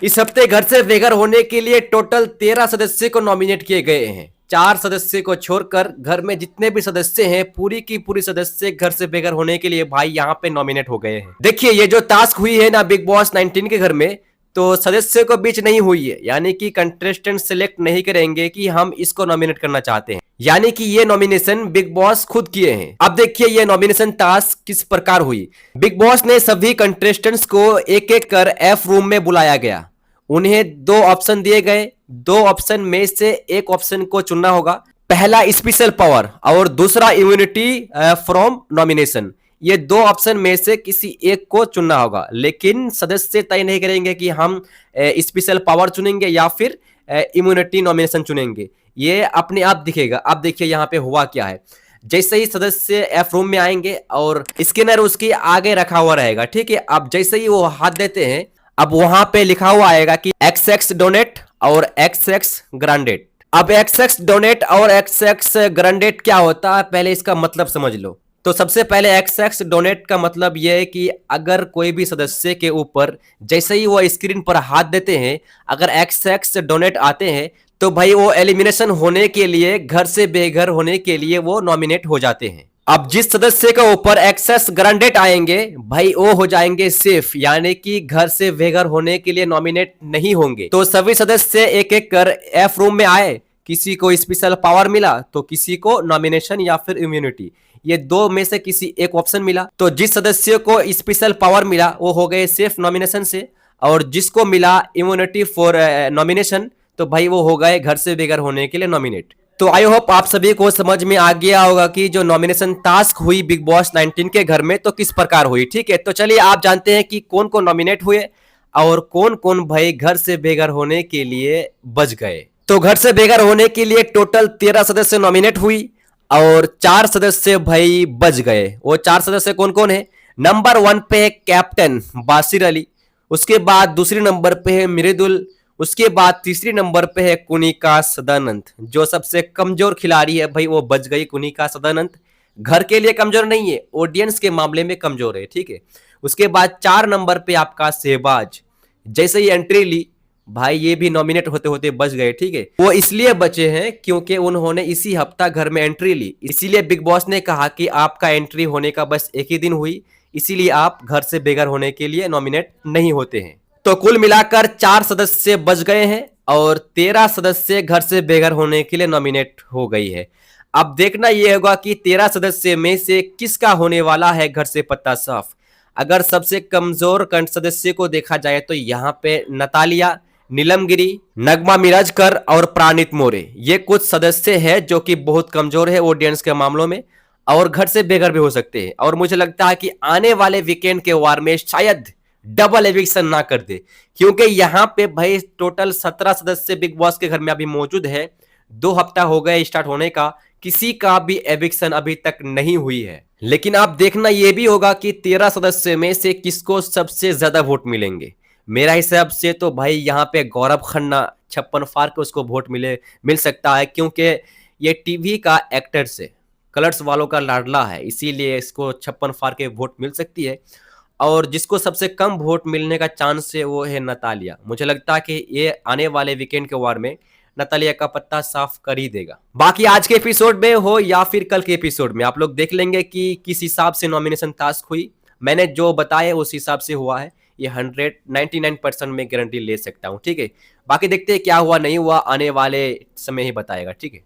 इस हफ्ते घर से बेघर होने के लिए टोटल 13 सदस्य को नॉमिनेट किए गए हैं। 4 सदस्य को छोड़कर घर में जितने भी सदस्य हैं, पूरी की पूरी सदस्य घर से बेघर होने के लिए भाई यहाँ पे नॉमिनेट हो गए हैं। देखिए, ये जो टास्क हुई है ना बिग बॉस 19 के घर में, तो सदस्य को बीच नहीं हुई है, यानी कि कंटेस्टेंट सिलेक्ट नहीं करेंगे कि हम इसको नॉमिनेट करना चाहते हैं, यानी कि ये नॉमिनेशन बिग बॉस खुद किए हैं। अब देखिए ये नॉमिनेशन टास्क किस प्रकार हुई। बिग बॉस ने सभी कंटेस्टेंट्स को एक एक कर एफ रूम में बुलाया गया। उन्हें 2 ऑप्शन दिए गए। 2 ऑप्शन में से एक ऑप्शन को चुनना होगा। पहला स्पेशल पावर और दूसरा इम्यूनिटी फ्रॉम नॉमिनेशन। ये 2 ऑप्शन में से किसी एक को चुनना होगा, लेकिन सदस्य तय नहीं करेंगे कि हम स्पेशल पावर चुनेंगे या फिर इम्यूनिटी नॉमिनेशन चुनेंगे। ये अपने आप दिखेगा। अब देखिए यहाँ पे हुआ क्या है। जैसे ही सदस्य एफ रूम में आएंगे और स्कैनर उसके आगे रखा हुआ रहेगा, ठीक है। अब जैसे ही वो हाथ देते हैं, अब वहां पे लिखा हुआ आएगा कि XX डोनेट और XX ग्रांडेड। अब XX डोनेट और XX ग्रांडेड क्या होता है, पहले इसका मतलब समझ लो। तो सबसे पहले XX डोनेट का मतलब यह है कि अगर कोई भी सदस्य के ऊपर जैसे ही वो स्क्रीन पर हाथ देते हैं, अगर XX डोनेट आते हैं, तो भाई वो एलिमिनेशन होने के लिए, घर से बेघर होने के लिए वो नॉमिनेट हो जाते हैं। अब जिस सदस्य के ऊपर एक्सेस ग्रांडेड आएंगे, भाई वो हो जाएंगे सेफ, यानी कि घर से बेघर होने के लिए नॉमिनेट नहीं होंगे। तो सभी सदस्य एक एक कर एफ रूम में आए। किसी को स्पेशल पावर मिला तो किसी को नॉमिनेशन या फिर इम्यूनिटी, ये 2 में से किसी एक ऑप्शन मिला। तो जिस सदस्य को स्पेशल पावर मिला वो हो गए सेफ नॉमिनेशन से, और जिसको मिला इम्यूनिटी फॉर नॉमिनेशन, तो भाई वो हो गए घर से बेघर होने के लिए नॉमिनेट। तो आई होप आप सभी को समझ में आ गया होगा कि जो नॉमिनेशन टास्क हुई बिग बॉस 19 के घर में तो किस प्रकार हुई, ठीक है। तो चलिए आप जानते हैं कि कौन कौन नॉमिनेट हुए और कौन कौन भाई घर से बेघर होने के लिए बच गए। तो घर से बेघर होने के लिए टोटल 13 सदस्य नॉमिनेट हुई और 4 सदस्य भाई बच गए। वो 4 सदस्य कौन कौन है? नंबर 1 पे है कैप्टन बासिर अली, उसके बाद दूसरे नंबर पे है मृदुल, उसके बाद तीसरी नंबर पे है कुनिका सदानंद। जो सबसे कमजोर खिलाड़ी है भाई वो बच गई कुनिका सदानंद। घर के लिए कमजोर नहीं है, ऑडियंस के मामले में कमजोर है, ठीक है। उसके बाद 4 नंबर पे आपका शहबाज, जैसे ही एंट्री ली भाई ये भी नॉमिनेट होते होते बच गए, ठीक है। वो इसलिए बचे हैं क्योंकि उन्होंने इसी हफ्ता घर में एंट्री ली, इसीलिए बिग बॉस ने कहा कि आपका एंट्री होने का बस एक ही दिन हुई, इसीलिए आप घर से बेघर होने के लिए नॉमिनेट नहीं होते हैं। तो कुल मिलाकर 4 सदस्य बच गए हैं और 13 सदस्य घर से बेघर होने के लिए नॉमिनेट हो गई है। अब देखना यह होगा कि 13 सदस्य में से किसका होने वाला है घर से पत्ता साफ। अगर सबसे कमजोर सदस्य को देखा जाए तो यहाँ पे नतालिया, नीलम गिरी, नगमा मिराजकर और प्राणित मोरे, ये कुछ सदस्य हैं जो कि बहुत कमजोर है ऑडियंस के मामलों में और घर से बेघर भी हो सकते हैं। और मुझे लगता है कि आने वाले वीकेंड के वार में शायद डबल एविक्शन ना कर दे, क्योंकि यहाँ पे भाई टोटल 17 सदस्य बिग बॉस के घर में अभी मौजूद है। 2 हफ्ता हो गए स्टार्ट होने का, किसी का भी एविक्शन अभी तक नहीं हुई है। लेकिन आप देखना ये भी होगा कि 13 सदस्य में से किसको सबसे ज्यादा वोट मिलेंगे। मेरा हिसाब से तो भाई यहाँ पे गौरव खन्ना 56 फार के उसको वोट मिल सकता है, क्योंकि ये टीवी का एक्टर से कलर्स वालों का लाडला है, इसीलिए इसको 56 फार के वोट मिल सकती है। और जिसको सबसे कम वोट मिलने का चांस है वो है नतालिया। मुझे लगता है कि ये आने वाले वीकेंड के वार में नतालिया का पत्ता साफ कर ही देगा। बाकी आज के एपिसोड में हो या फिर कल के एपिसोड में आप लोग देख लेंगे कि किस हिसाब से नॉमिनेशन टास्क हुई। मैंने जो बताया उस हिसाब से हुआ है, ये 199% में गारंटी ले सकता हूँ, ठीक है। बाकी देखते हैं क्या हुआ नहीं हुआ, आने वाले समय ही बताएगा, ठीक है।